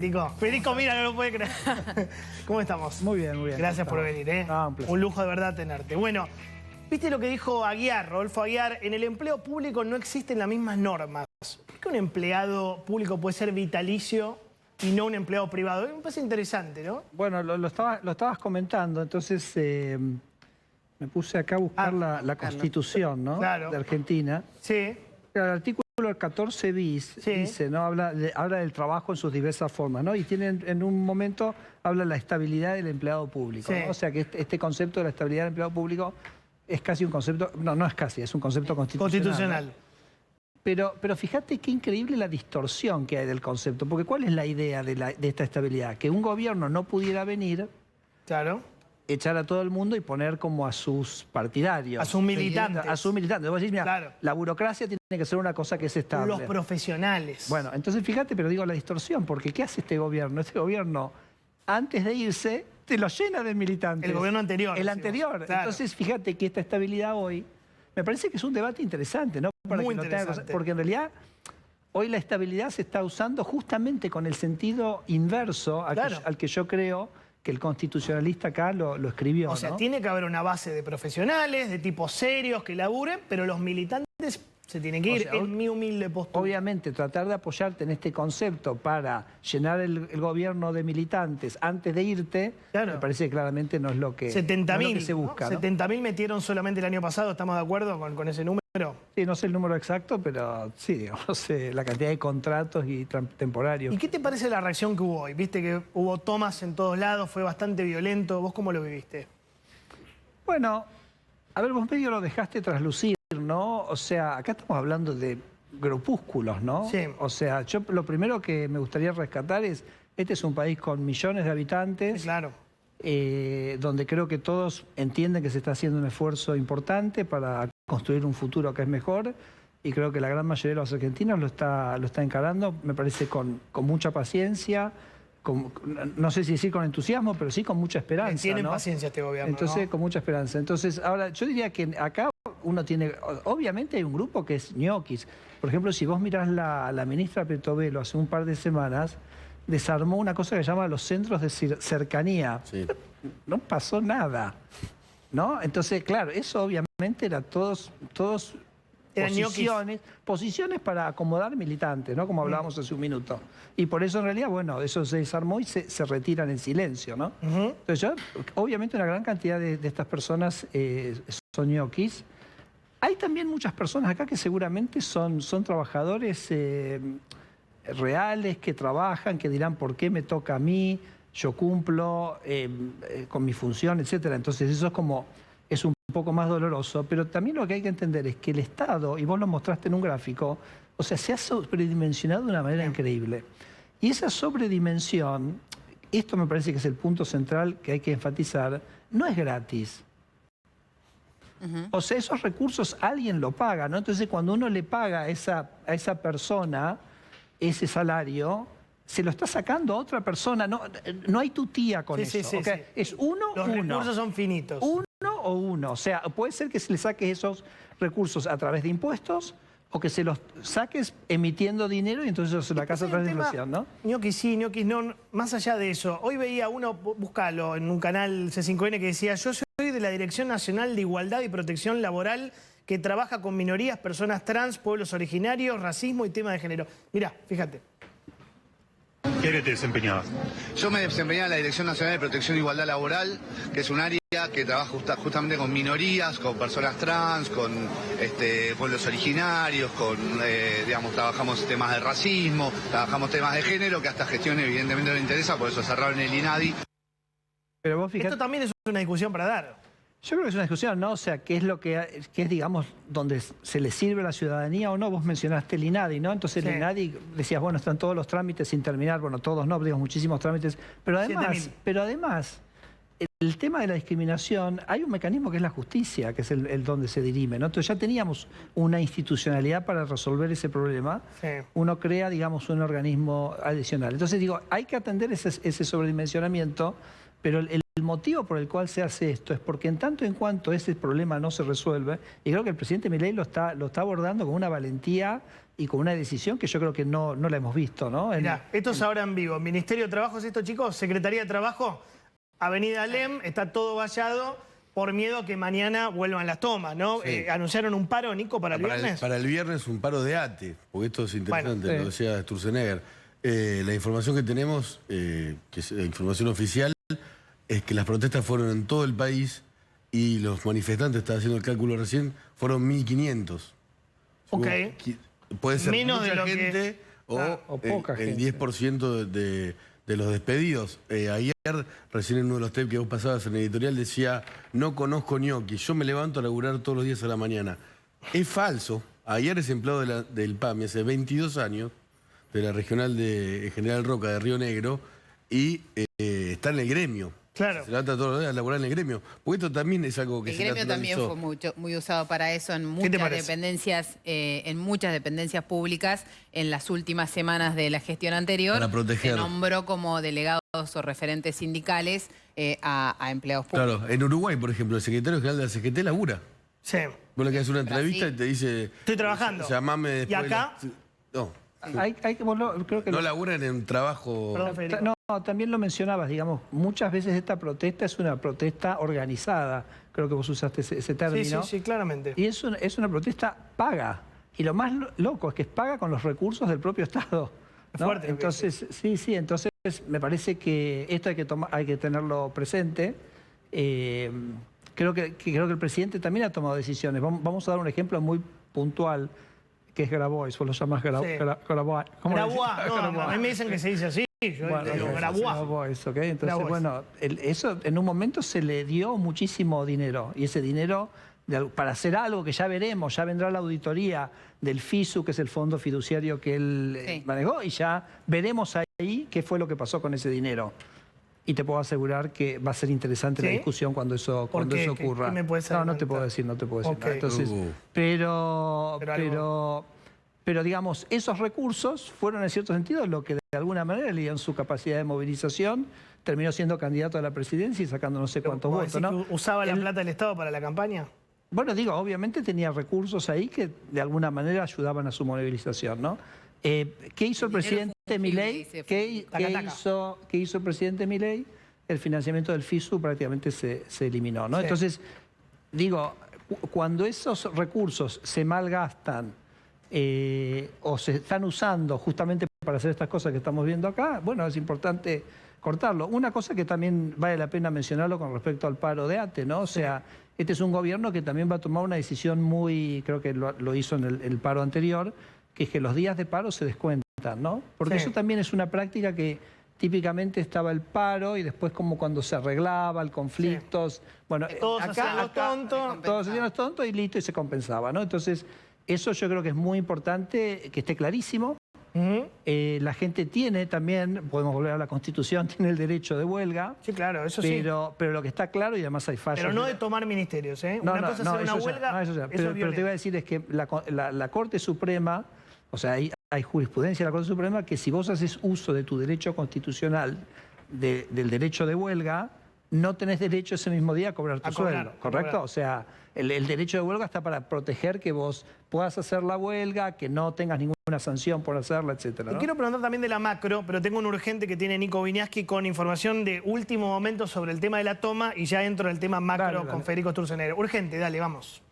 Federico, mira, no lo puede creer. ¿Cómo estamos? Muy bien, muy bien. Gracias por venir, ¿eh? Un placer. Un lujo de verdad tenerte. Bueno, ¿viste lo que dijo Aguiar, Rodolfo Aguiar? En el empleo público no existen las mismas normas. ¿Por qué un empleado público puede ser vitalicio y no un empleado privado? Me parece interesante, ¿no? Bueno, lo estabas comentando, entonces me puse acá a buscar la Constitución, ¿no? Claro. De Argentina. Sí. El artículo 14 bis dice, ¿no? Habla del trabajo en sus diversas formas, ¿no? Y en un momento habla de la estabilidad del empleado público, ¿no? O sea que este concepto de la estabilidad del empleado público es casi un concepto, no es casi, es un concepto constitucional. ¿No? Pero fíjate qué increíble la distorsión que hay del concepto, porque ¿cuál es la idea de esta estabilidad? Que un gobierno no pudiera venir, claro, echar a todo el mundo y poner como a sus partidarios. A sus militantes. A sus militantes. Vos decís, mira, claro, la burocracia tiene que ser una cosa que es estable. Los profesionales. Bueno, entonces fíjate, pero digo la distorsión, porque ¿qué hace este gobierno? Este gobierno, antes de irse, te lo llena de militantes. El gobierno anterior. El anterior. Claro. Entonces fíjate que esta estabilidad hoy, me parece que es un debate interesante, ¿no? Para muy que interesante. Porque en realidad hoy la estabilidad se está usando justamente con el sentido inverso al que yo creo que el constitucionalista acá lo escribió. O sea, ¿no? tiene que haber una base de profesionales, de tipos serios que laburen, pero los militantes se tienen que ir, en mi humilde postura. Obviamente, tratar de apoyarte en este concepto para llenar el gobierno de militantes antes de irte, claro, me parece que claramente no es lo que, 70.000 se busca. ¿no? 70.000 metieron solamente el año pasado, ¿estamos de acuerdo con ese número? Sí, no sé el número exacto, pero sí, digamos, la cantidad de contratos y temporarios. ¿Y qué te parece la reacción que hubo hoy? Viste que hubo tomas en todos lados, fue bastante violento. ¿Vos cómo lo viviste? Bueno, a ver, vos medio lo dejaste traslucir, ¿no? O sea, acá estamos hablando de grupúsculos, ¿no? Sí. O sea, yo lo primero que me gustaría rescatar es, este es un país con millones de habitantes. Sí, claro. Donde creo que todos entienden que se está haciendo un esfuerzo importante para construir un futuro que es mejor, y creo que la gran mayoría de los argentinos lo está encarando, me parece, con mucha paciencia, no sé si decir con entusiasmo, pero sí con mucha esperanza. Tienen, ¿no?, paciencia este gobierno. Entonces, ¿no? con mucha esperanza. Entonces, ahora, yo diría que acá uno tiene, obviamente hay un grupo que es ñoquis. Por ejemplo, si vos mirás la ministra Petovelo hace un par de semanas, desarmó una cosa que se llama los centros de cercanía. Sí. No pasó nada, ¿no? Entonces, claro, eso obviamente era todos posiciones para acomodar militantes, ¿no? Como hablábamos hace un minuto. Y por eso, en realidad, bueno, eso se desarmó y se retiran en silencio, ¿no? Entonces, obviamente una gran cantidad de estas personas son ñoquis. Hay también muchas personas acá que seguramente son trabajadores reales, que trabajan, que dirán por qué me toca a mí, yo cumplo con mi función, etcétera. Entonces eso es un poco más doloroso, pero también lo que hay que entender es que el Estado, y vos lo mostraste en un gráfico, o sea, se ha sobredimensionado de una manera increíble. Y esa sobredimensión, esto me parece que es el punto central que hay que enfatizar, no es gratis. O sea, esos recursos alguien lo paga, ¿no? Entonces cuando uno le paga a esa persona ese salario, se lo está sacando a otra persona. No hay tutía con eso. Sí, ¿Okay? Es uno. Los recursos son finitos. Uno. O sea, puede ser que se le saque esos recursos a través de impuestos o que se los saques emitiendo dinero y entonces se la casa a través de inflación, ¿no? Ñoquis sí, ñoquis no. Más allá de eso, hoy veía uno, búscalo en un canal C5N, que decía: yo soy de la Dirección Nacional de Igualdad y Protección Laboral, que trabaja con minorías, personas trans, pueblos originarios, racismo y tema de género. Mirá, fíjate. ¿Qué te desempeñabas? Yo me desempeñaba en la Dirección Nacional de Protección e Igualdad Laboral, que es un área que trabaja justamente con minorías, con personas trans, con pueblos originarios, digamos, trabajamos temas de racismo, trabajamos temas de género, que a esta gestión evidentemente no le interesa, por eso cerraron el INADI. Pero vos fíjate, esto también es una discusión para dar. Yo creo que es una discusión, ¿no? O sea, ¿qué es lo que es, digamos, donde se le sirve a la ciudadanía o no? Vos mencionaste el INADI, ¿no? Entonces el INADI, decías, bueno, están todos los trámites sin terminar. Bueno, todos no, digamos, muchísimos trámites. Pero además, el tema de la discriminación, hay un mecanismo que es la justicia, que es el donde se dirime, ¿no? Entonces ya teníamos una institucionalidad para resolver ese problema. Sí. Uno crea, digamos, un organismo adicional. Entonces digo, hay que atender ese sobredimensionamiento, pero el motivo por el cual se hace esto es porque en tanto en cuanto ese problema no se resuelve, y creo que el presidente Milei lo está abordando con una valentía y con una decisión que yo creo que no la hemos visto, ¿no? Mirá, esto es ahora en vivo. Ministerio de Trabajo es esto, chicos. Secretaría de Trabajo, Avenida Alem, está todo vallado por miedo a que mañana vuelvan las tomas, ¿no? Sí. ¿Anunciaron un paro, Nico, para el viernes? Para el viernes un paro de ATE, porque esto es interesante, Bueno, lo decía Sturzenegger. La información que tenemos, que es la información oficial, es que las protestas fueron en todo el país y los manifestantes, estaba haciendo el cálculo recién, fueron 1.500. Ok. Puede ser Menos de mucha lo que- gente o poca el gente. 10% de los despedidos. Ayer, recién en uno de los tapes que vos pasabas en el editorial, decía, no conozco ñoqui, yo me levanto a laburar todos los días a la mañana. Es falso. Ayer es empleado del PAMI, hace 22 años, de la regional de General Roca, de Río Negro, y está en el gremio. Claro. Se levanta todos los días a laburar en el gremio. Porque esto también es algo que El se gremio también naturalizó. fue muy usado para eso en ¿Qué te muchas parece? dependencias, públicas en las últimas semanas de la gestión anterior. Para proteger. Se nombró como delegados o referentes sindicales a empleados públicos. Claro, en Uruguay, por ejemplo, el secretario general de la CGT labura. Sí. Vos le haces una entrevista Brasil. y te dice... Estoy trabajando. Llamame después. ¿Y acá? No. Hay que, creo que No laburan en trabajo... Perdón, Federico. No, también lo mencionabas, digamos, muchas veces esta protesta es una protesta organizada, creo que vos usaste ese término. Sí, claramente. Y es una protesta paga. Y lo más loco es que es paga con los recursos del propio Estado, Es ¿no? fuerte lo que Entonces, sí, entonces me parece que esto hay que tenerlo presente. Creo que el presidente también ha tomado decisiones. Vamos a dar un ejemplo muy puntual, que es Grabois, vos lo llamás Grabois. ¿Cómo le decís? Grabois. No, a mí me dicen que se dice así. Yo digo Grabois. Grabois, ¿ok? Entonces, Grabois. bueno, eso en un momento se le dio muchísimo dinero. Y ese dinero, para hacer algo que ya veremos, ya vendrá la auditoría del FISU, que es el fondo fiduciario que él manejó, y ya veremos ahí qué fue lo que pasó con ese dinero. Y te puedo asegurar que va a ser interesante la ¿Sí? discusión cuando eso qué? ocurra. ¿Qué me puedes no te adelantar? puedo decir, no te puedo decir Ok. nada. Entonces, pero digamos, esos recursos fueron en cierto sentido lo que de alguna manera le dieron su capacidad de movilización, terminó siendo candidato a la presidencia y sacando no sé cuántos ¿Vos votos, decís ¿no? que ¿Usaba la plata del Estado para la campaña? Bueno, digo, obviamente tenía recursos ahí que de alguna manera ayudaban a su movilización, ¿no? ¿Qué hizo el El dinero presidente fungible, Milei? dice, ¿Qué hizo el presidente Milei? El financiamiento del FISU prácticamente se eliminó, ¿no? Sí. Entonces, digo, cuando esos recursos se malgastan o se están usando justamente para hacer estas cosas que estamos viendo acá, bueno, es importante cortarlo. Una cosa que también vale la pena mencionarlo con respecto al paro de ATE, ¿no? O sea, este es un gobierno que también va a tomar una decisión muy, creo que lo hizo en el paro anterior, que es que los días de paro se descuentan, ¿no? Porque Sí. eso también es una práctica que típicamente estaba el paro y después como cuando se arreglaba el conflictos. Bueno, Todos hacían los tontos. todos hacían los tontos y listo, y se compensaba, ¿no? Entonces, eso yo creo que es muy importante que esté clarísimo. Ujú. La gente tiene también, podemos volver a la Constitución, tiene el derecho de huelga, Sí, claro, eso sí. pero lo que está claro, y además hay fallos... Pero no de tomar ministerios, ¿eh? No, Una no, cosa es no, hacer una eso ya, huelga, no, eso ya. eso Pero es te voy a violento. decir es que la Corte Suprema, o sea, hay jurisprudencia de la Corte Suprema que si vos haces uso de tu derecho constitucional, del derecho de huelga, no tenés derecho ese mismo día a cobrar tu A cobrar, sueldo, a ¿correcto? cobrar. O sea, el derecho de huelga está para proteger que vos puedas hacer la huelga, que no tengas ninguna sanción por hacerla, etcétera, Te ¿no? quiero preguntar también de la macro, pero tengo un urgente que tiene Nico Viñaski con información de último momento sobre el tema de la toma y ya entro en el tema macro Dale, con dale. Federico Sturzenegger. Urgente, dale, vamos.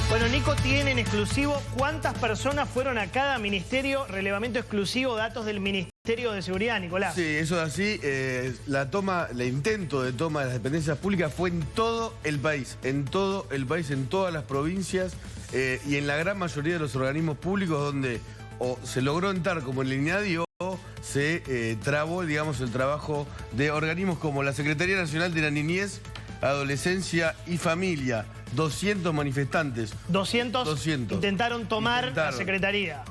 Bueno, Nico tiene en exclusivo cuántas personas fueron a cada ministerio, relevamiento exclusivo, datos del Ministerio de Seguridad, Nicolás. Sí, eso es así. El intento de toma de las dependencias públicas fue en todo el país, en todas las provincias y en la gran mayoría de los organismos públicos donde o se logró entrar como en el INADI o se trabó, digamos, el trabajo de organismos como la Secretaría Nacional de la Niñez, Adolescencia y Familia. 200 manifestantes. 200 intentaron tomar la secretaría.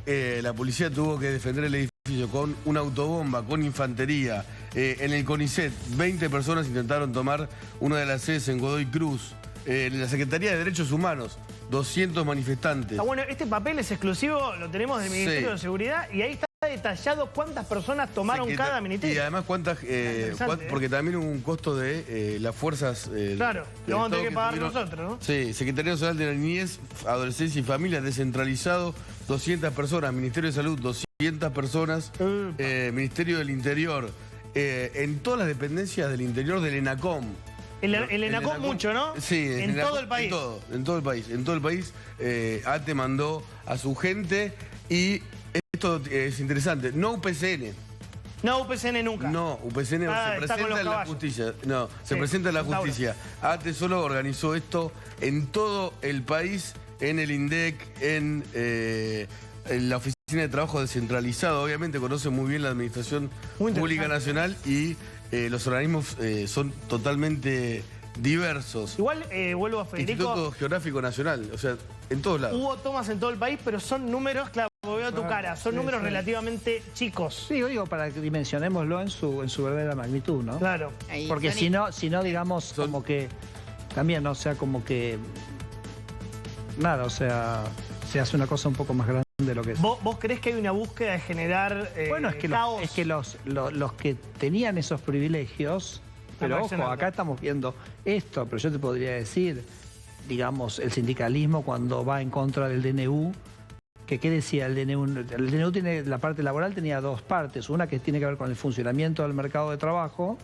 La policía tuvo que defender el edificio con una autobomba, con infantería. En el CONICET, 20 personas intentaron tomar una de las sedes en Godoy Cruz. la Secretaría de Derechos Humanos, 200 manifestantes. Ah, bueno, este papel es exclusivo, lo tenemos del Ministerio Sí. de Seguridad y ahí está detallado cuántas personas tomaron cada ministerio. Y además cuántas, interesante, porque también hubo un costo de las fuerzas. Claro, del lo vamos a tener Estado que pagar tuvieron. nosotros, ¿no? Sí, Secretaría Nacional de la Niñez, Adolescencia y Familia, descentralizado, 200 personas. Ministerio de Salud, 200 personas. Ministerio del Interior, en todas las dependencias del interior del ENACOM. El ENACOM mucho, ¿no? Sí, en todo el país. En todo el país. En todo el país, ATE mandó a su gente y esto es interesante. No UPCN. No UPCN nunca. No, UPCN se está con presenta los en la caballos. justicia. No, se Sí, presenta en la Tauro. justicia. ATE solo organizó esto en todo el país, en el INDEC, en la Oficina de Trabajo Descentralizado. Obviamente conoce muy bien la Administración Muy Pública interesante. Nacional y los organismos son totalmente diversos. Igual, vuelvo a Federico, Instituto Geográfico Nacional, o sea, en todos lados. hubo tomas en todo el país, pero son números, claro, veo tu cara, son números relativamente chicos. Sí, digo, para que dimensionémoslo en su verdadera magnitud, ¿no? Claro. Ahí, Porque Tony. si no, digamos, como que también, ¿no? O sea, como que nada, o sea, se hace una cosa un poco más grande de lo que es. ¿Vos creés que hay una búsqueda de generar Bueno, es que, caos? los que tenían esos privilegios, pero ojo, reaccionando. acá estamos viendo esto, pero yo te podría decir, digamos, el sindicalismo cuando va en contra del DNU, que ¿qué decía el DNU? El DNU tiene, la parte laboral tenía dos partes, una que tiene que ver con el funcionamiento del mercado de trabajo,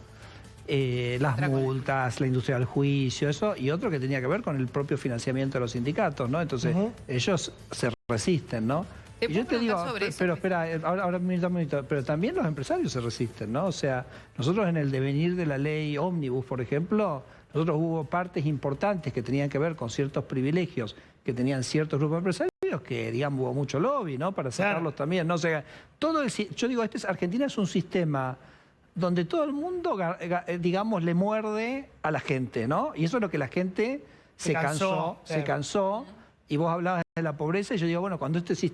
las multas, la industria del juicio, eso, y otro que tenía que ver con el propio financiamiento de los sindicatos, ¿no? Entonces, ellos se resisten, ¿no? Te Y puedo yo te digo, preguntar sobre eso, pero espera, ahora un minuto, pero también los empresarios se resisten, ¿no? O sea, nosotros en el devenir de la ley Ómnibus, por ejemplo, nosotros hubo partes importantes que tenían que ver con ciertos privilegios que tenían ciertos grupos empresarios que, digamos, hubo mucho lobby, ¿no? Para sacarlos también, ¿no? O sea, yo digo, Argentina es un sistema donde todo el mundo, digamos, le muerde a la gente, ¿no? Y eso es lo que la gente se cansó. Y vos hablabas de la pobreza y yo digo, bueno,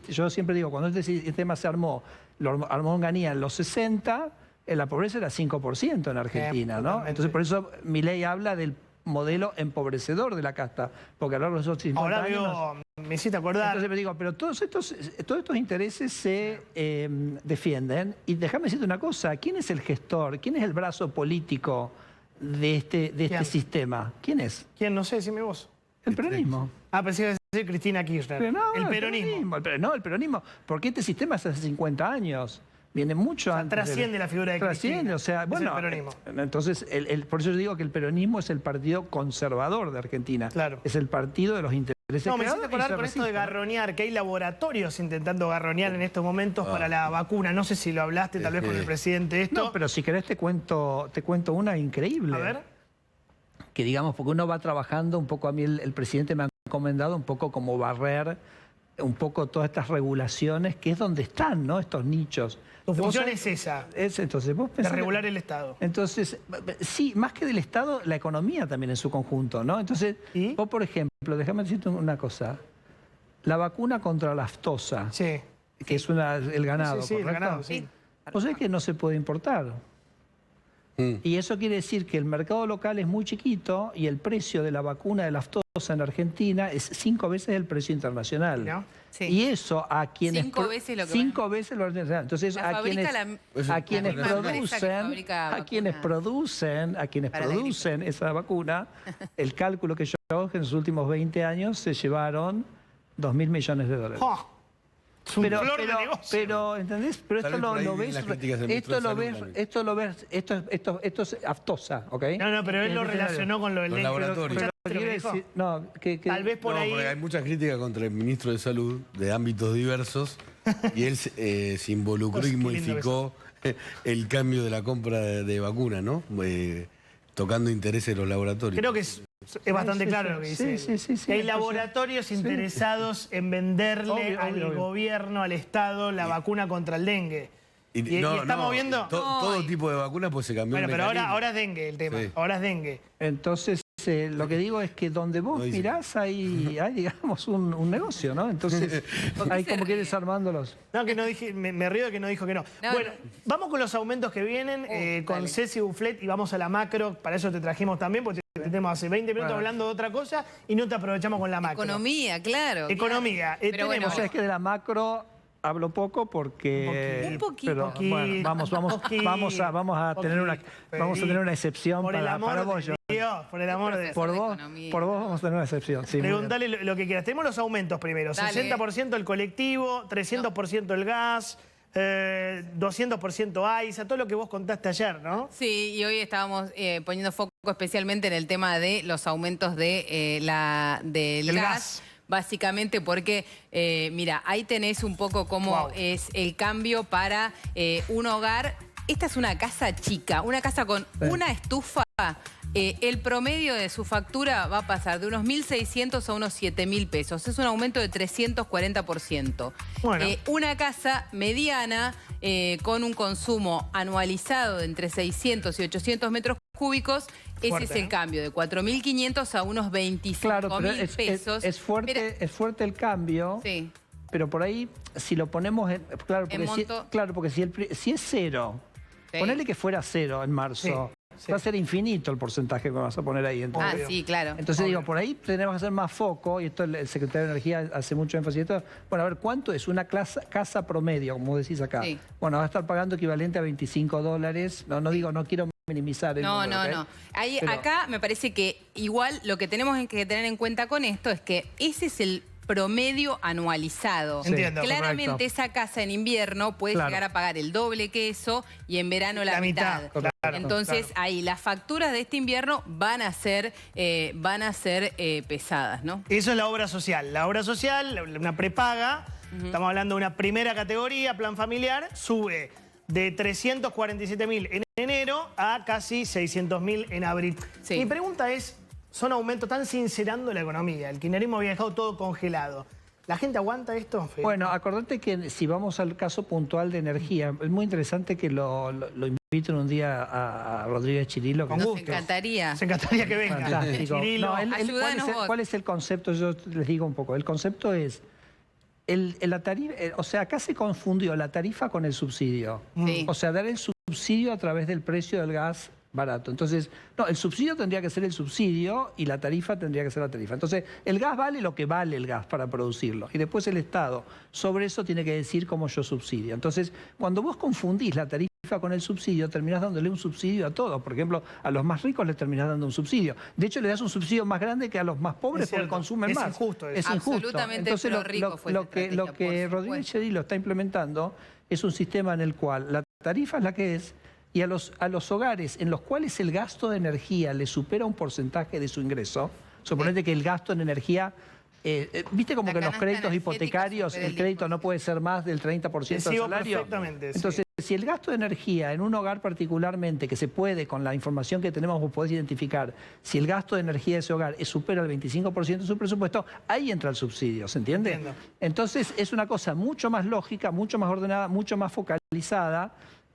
yo siempre digo, cuando este sistema se armó, lo armó Onganía en los 60, la pobreza era 5% en Argentina, ¿no? Entonces por eso Milei habla del modelo empobrecedor de la casta, porque a lo largo de esos 50 Ahora años... me hiciste acordar. Entonces me digo, pero todos estos intereses se defienden. Y déjame decirte una cosa, ¿quién es el gestor? ¿Quién es el brazo político de este sistema? ¿Quién es? ¿Quién? No sé, decime vos. El peronismo. Ah, pensé que ibas a decir Cristina Kirchner. Pero no, el peronismo. El peronismo. Porque este sistema es hace 50 años. Viene mucho antes. Trasciende la figura de Trasciende, Cristina. o sea, Es bueno. el peronismo. Entonces, por eso yo digo que el peronismo es el partido conservador de Argentina. Claro. Es el partido de los intereses. No, me hiciste creados y acordar se con esto de resiste. garronear, que hay laboratorios intentando garronear en estos momentos para la vacuna. No sé si lo hablaste tal vez con el presidente de esto. No, pero si querés te cuento una increíble. A ver. Que digamos, porque uno va trabajando un poco, a mí el presidente me ha encomendado un poco como barrer un poco todas estas regulaciones, que es donde están, ¿no? Estos nichos. Tu función Vos- es esa, entonces, vos de pensás- regular el Estado. Entonces, sí, más que del Estado, la economía también en su conjunto, ¿no? Entonces, vos, por ejemplo, déjame decirte una cosa. La vacuna contra la aftosa, que es el ganado, Sí, el ¿correcto? ganado, sí. Vos sabés que no se puede importar. Y eso quiere decir que el mercado local es muy chiquito y el precio de la vacuna de la aftosa en Argentina es 5 veces el precio internacional. ¿No? Sí. Y eso a quienes... 5 veces lo que 5 veces lo internacional. Entonces, La a fabrica quienes la misma empresa que fabrica para la producen esa vacuna, el cálculo que yo hago es que en los últimos 20 años se llevaron $2.000 millones de dólares. ¡Oh! Es un flor de negocio. Pero, ¿entendés? Pero Tal esto vez por ahí lo vienen ves, las críticas del ministro de Salud también. esto es aftosa, ¿ok? No, pero él lo relacionó con lo del Los dengue. laboratorios. ¿Escuchaste lo que Quiere dijo? decir- no, que- Tal vez por No, ahí... porque hay mucha crítica contra el ministro de Salud de ámbitos diversos y él se involucró y Qué lindo modificó el cambio de la compra de vacunas, ¿no? Tocando intereses de los laboratorios. Creo que es bastante claro lo que dice. Sí. él. Que hay Entonces, laboratorios interesados en venderle Obvio, al obvio. gobierno, al Estado, la vacuna contra el dengue. Y estamos viendo... Todo tipo de vacunas pues se cambió. Bueno, el pero mecanismo. ahora es dengue el tema. Sí. Ahora es dengue. Entonces, lo que digo es que donde vos mirás hay digamos, un negocio, ¿no? Entonces, hay como que ir desarmándolos. No, que no dije, me río de que no dijo que no. No, Bueno, no. vamos con los aumentos que vienen, con dale. Ceci Bufflet, y vamos a la macro. Para eso te trajimos también, porque te tenemos hace 20 minutos hablando de otra cosa y no te aprovechamos con la macro. Economía, claro. Economía. Claro. Pero bueno, O sea, es que de la macro hablo poco porque... Un poquito. Pero, bueno, vamos a tener una excepción Por el para amor vos. de Dios, por el amor de Dios. Por de vos, economía. por vos vamos a tener una excepción. Sí, muy bien. Preguntale lo que quieras. Tenemos los aumentos primero. Dale. 60% el colectivo, 300% el gas, 200% AISA, todo lo que vos contaste ayer, ¿no? Sí, y hoy estábamos poniendo foco especialmente en el tema de los aumentos del El gas. gas. Básicamente porque, mira, ahí tenés un poco cómo es el cambio para un hogar. Esta es una casa chica, una casa con una estufa. El promedio de su factura va a pasar de unos 1.600 a unos 7.000 pesos. Es un aumento de 340%. Bueno. Una casa mediana con un consumo anualizado de entre 600 y 800 metros cúbicos. Ese Fuerte, es el ¿no? cambio, de 4.500 a unos 25.000 Claro, pero pesos. es fuerte el cambio. Sí. Pero por ahí, si lo ponemos en... Claro, En porque, monto. porque si es cero, Sí. ponele que fuera cero en marzo, Sí. va a ser infinito el porcentaje que vas a poner ahí. Ah, Entonces, sí, claro. entonces digo, por ahí tenemos que hacer más foco, y esto el secretario de Energía hace mucho énfasis en esto. Bueno, a ver, ¿cuánto es una casa promedio, como decís acá? Sí. Bueno, va a estar pagando equivalente a $25. No digo, no quiero minimizar el No, número, no, ¿ok? no. Ahí, Pero- acá me parece que igual lo que tenemos que tener en cuenta con esto es que ese es el promedio anualizado. Sí. Entiendo, Claramente correcto. esa casa en invierno puede Claro. llegar a pagar el doble que eso y en verano la La mitad, mitad. claro, Entonces claro. ahí las facturas de este invierno van a ser pesadas, ¿no? Eso es la obra social. La obra social, una prepaga, estamos hablando de una primera categoría, plan familiar, sube de 347.000 en enero a casi 600.000 en abril. Sí. Mi pregunta es, son aumentos, están sincerando la economía. El kirchnerismo había dejado todo congelado. ¿La gente aguanta esto, Fede? Bueno, acordate que si vamos al caso puntual de energía, es muy interesante que lo inviten un día a Rodríguez Chirilo. Con que- gusto. Nos encantaría. Se encantaría que venga. Fantástico. Cirilo. No, Ayúdanos vos. ¿cuál es el concepto? Yo les digo un poco. El concepto es, la tarifa, o sea, acá se confundió la tarifa con el subsidio. Sí. O sea, dar el subsidio a través del precio del gas barato. Entonces, no, el subsidio tendría que ser el subsidio y la tarifa tendría que ser la tarifa. Entonces, el gas vale lo que vale el gas para producirlo. Y después el Estado sobre eso tiene que decir cómo yo subsidio. Entonces, cuando vos confundís la tarifa con el subsidio, terminás dándole un subsidio a todos. Por ejemplo, a los más ricos les terminás dando un subsidio. De hecho, le das un subsidio más grande que a los más pobres Es porque cierto. consumen Es más. injusto eso. Es injusto. Absolutamente Entonces, pro rico fue esa lo que estrategia, por Rodríguez supuesto. Chirilo está implementando es un sistema en el cual la tarifa es la que es, y a los hogares en los cuales el gasto de energía le supera un porcentaje de su ingreso, suponete que el gasto en energía, viste como La que en los canasta créditos energética hipotecarios supera el el crédito 10%. no puede ser más del 30% del sigo salario. perfectamente, sí. Entonces, si el gasto de energía en un hogar particularmente, que se puede, con la información que tenemos, vos podés identificar, si el gasto de energía de ese hogar supera el 25% de su presupuesto, ahí entra el subsidio, ¿se entiende? Entiendo. Entonces, es una cosa mucho más lógica, mucho más ordenada, mucho más focalizada,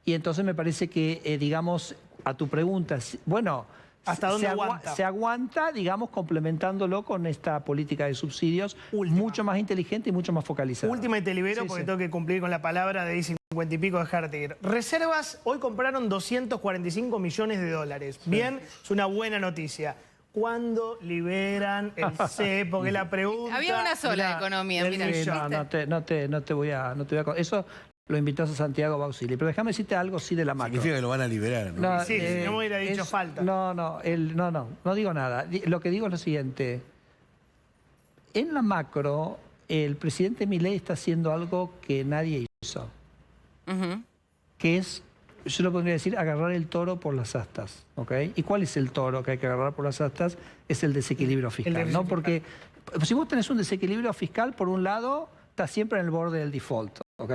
y entonces me parece que, digamos, a tu pregunta, bueno, ¿Hasta dónde aguanta? se aguanta, digamos, complementándolo con esta política de subsidios mucho más inteligente y mucho más focalizada. Última y te libero Sí, porque sí. tengo que cumplir con la palabra de 50 y pico de Hartiger. Reservas, hoy compraron 245 millones de dólares. Bien, es una buena noticia. ¿Cuándo liberan el C? Porque la pregunta... Había una sola de economía, del mira. millón. No te voy a... Eso lo invitás a Santiago Bausili. Pero déjame decirte algo sí de la macro. Significa que lo van a liberar, ¿no? Sí, si no me hubiera dicho falta. No digo nada. Lo que digo es lo siguiente. En la macro, el presidente Milei está haciendo algo que nadie hizo, Ujú. que es, yo lo podría decir, agarrar el toro por las astas, ¿ok? ¿Y cuál es el toro que hay que agarrar por las astas? Es el desequilibrio fiscal, déficit ¿no? Porque si vos tenés un desequilibrio fiscal, por un lado, estás siempre en el borde del default, ¿ok?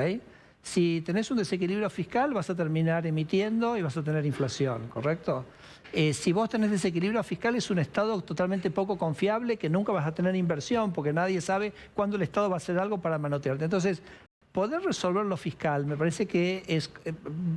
Si tenés un desequilibrio fiscal, vas a terminar emitiendo y vas a tener inflación, ¿correcto? Si vos tenés desequilibrio fiscal, es un Estado totalmente poco confiable, que nunca vas a tener inversión, porque nadie sabe cuándo el Estado va a hacer algo para manotearte. Entonces, poder resolver lo fiscal me parece que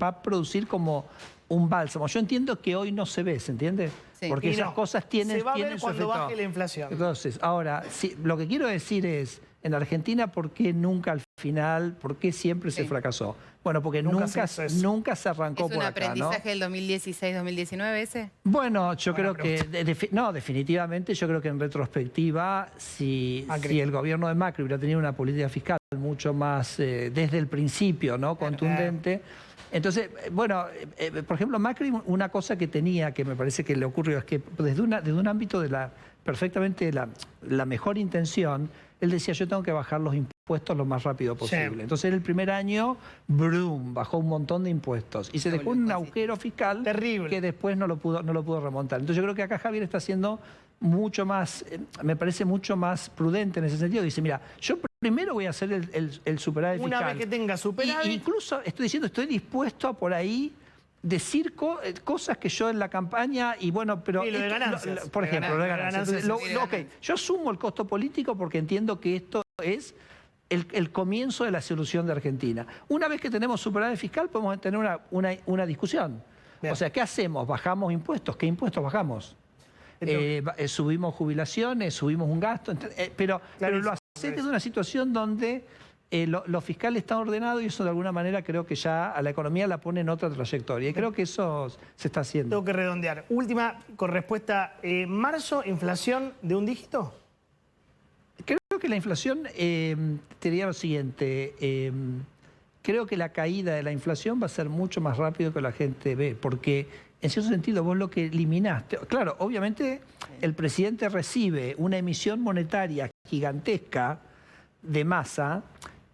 va a producir como un bálsamo. Yo entiendo que hoy no se ve, ¿se entiende? Sí. Porque Y esas no, cosas tienen, se va a ver tienen su cuando efecto. baje la inflación. Entonces, ahora, lo que quiero decir es, en Argentina, ¿por qué nunca al final, por qué siempre se Sí. fracasó? Bueno, porque Nunca nunca, se hizo eso. nunca se arrancó ¿Es un por acá, ¿no? aprendizaje del 2016-2019 ese? Bueno, yo Buena creo que, no, definitivamente, yo creo que en retrospectiva, si Macri. el gobierno de Macri hubiera tenido una política fiscal mucho más desde el principio, ¿no? Contundente. Entonces, bueno, por ejemplo, Macri, una cosa que tenía, que me parece que le ocurrió, es que desde un ámbito de perfectamente la mejor intención, él decía, yo tengo que bajar los impuestos lo más rápido posible. Sí. Entonces, en el primer año, brum, bajó un montón de impuestos y se dejó un agujero fiscal Terrible. que después no lo pudo remontar. Entonces, yo creo que acá Javier está haciendo mucho más, me parece mucho más prudente en ese sentido. Dice, mira, yo primero voy a hacer el superávit Una fiscal. vez que tenga superávit. Incluso estoy diciendo, estoy dispuesto a por ahí decir cosas que yo en la campaña, y bueno, pero... Sí, lo de ganancias. por ejemplo, lo de ganancias. ganancias, Entonces, ok, yo asumo el costo político porque entiendo que esto es el comienzo de la solución de Argentina. Una vez que tenemos superávit fiscal podemos tener una discusión. Bien. O sea, ¿qué hacemos? ¿Bajamos impuestos? ¿Qué impuestos bajamos? Subimos jubilaciones, subimos un gasto, pero lo haces desde una situación donde lo fiscal está ordenado y eso de alguna manera creo que ya a la economía la pone en otra trayectoria. Y creo que eso se está haciendo. Tengo que redondear. Última con respuesta. ¿Marzo, inflación de un dígito? Creo que la inflación, te diría lo siguiente, creo que la caída de la inflación va a ser mucho más rápido que la gente ve, porque en cierto sentido vos lo que eliminaste, claro, obviamente el presidente recibe una emisión monetaria gigantesca de masa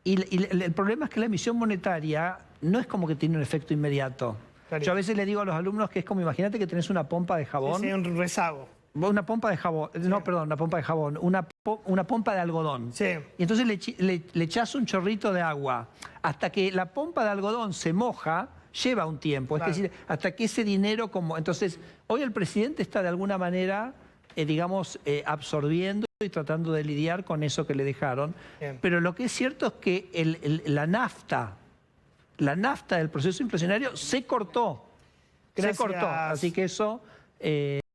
y el problema es que la emisión monetaria no es como que tiene un efecto inmediato. Claro. Yo a veces le digo a los alumnos que es como, imagínate que tenés una pompa de jabón. Sí, un rezago. Una pompa de jabón, no, perdón, una pompa de jabón, una pompa de algodón. Sí. Y entonces le echás un chorrito de agua. Hasta que la pompa de algodón se moja, lleva un tiempo. Claro. Es decir, hasta que ese dinero como... Entonces, hoy el presidente está de alguna manera, digamos, absorbiendo y tratando de lidiar con eso que le dejaron. Bien. Pero lo que es cierto es que la nafta del proceso inflacionario se cortó. Gracias. Se cortó. Así que eso...